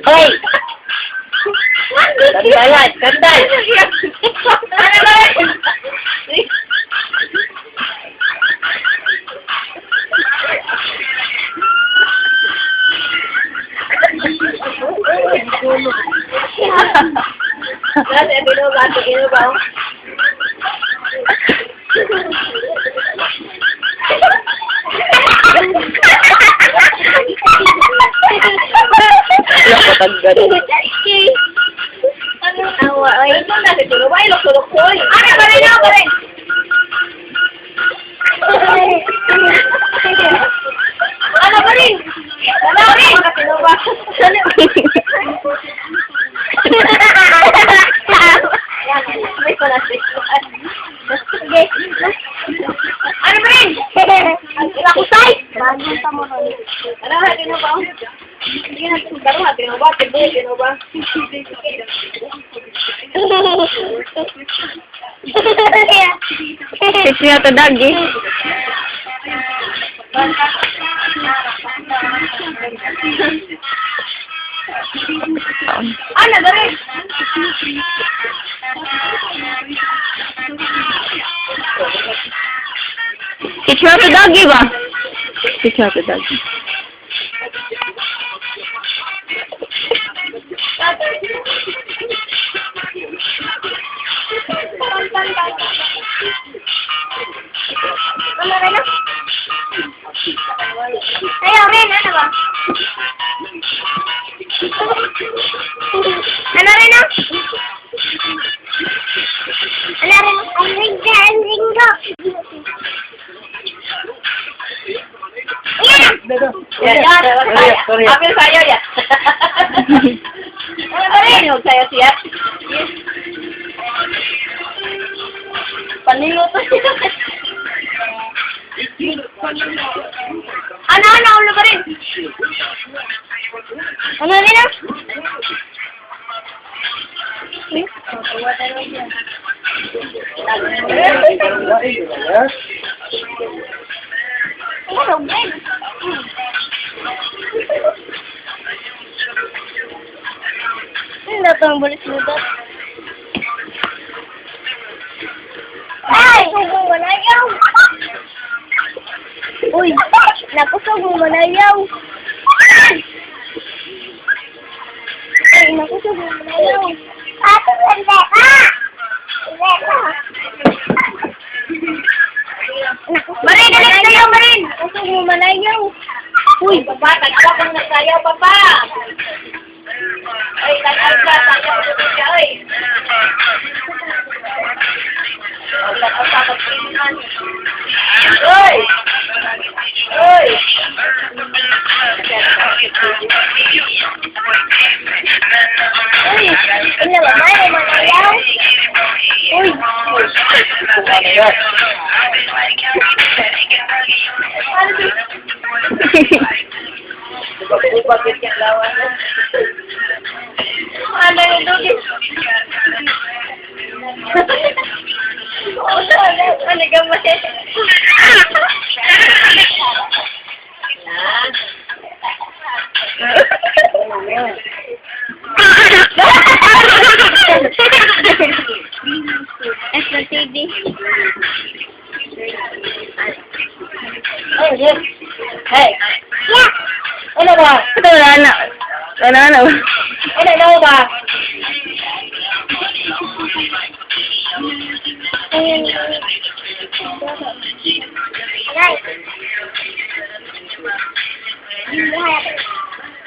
Hoy! Kandalan! Kandal! Ano ba? Kasi binuba. Nakatagdan. Ano tawa? Ay, ito na si Tino. Ay, luksulok ko. Ano ba rin ako rin? Ano ba rin? Ano rin? Ano ba? May pala sexual. Ano ba rin? Inakusay? Bagong tamo rin. Ano ba? Tino ba? Hindi na ito daro. Tino ba? Tino ba? Six nga to dagi. Ano ba rin? Six nga to dagi ba? Six nga to dagi. Ano rin na? Ayaw rin, ano ba? Ano rin na? Ano rin? Ang ringgo. Yan. Ambil sayo ya. Ano ba rin? Huwag sayo siya. Paningot to siya. Ano, ulo ba rin? Ano rin na? Ano ba rin? Ano ito ang balis mo ito? Ay! Nakusog mo manayaw! Uy! Nakusog mo manayaw! Ay! Nakusog mo manayaw! Ato sanda ka! Marin! Nagsayaw! Marin! Nakusog mo manayaw! Uy! Papa! Tagpa kang nagsayaw, Papa! Ay! Tagpa! Sayaw! Ay! Hoy! Hoy! Uy! Ano ba? May manayaw? Uy! Bakit yung lawan? Ano yung dugis? Ano gamay? SLTD. Hey. Yeah. Ano ba? Ito wala. Ano? Ano ba? Ayun. Nay.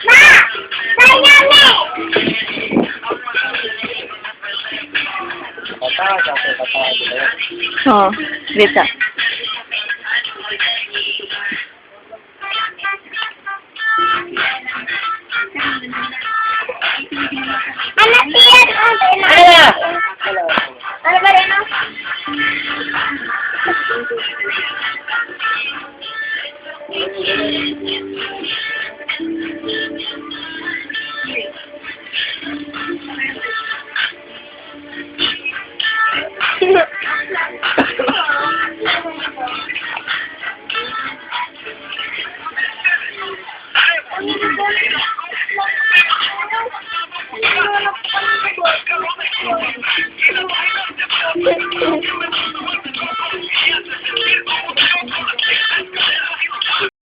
Ma! Sayang eh! Oo. Bita. Ano tiyan? Ano ba rin?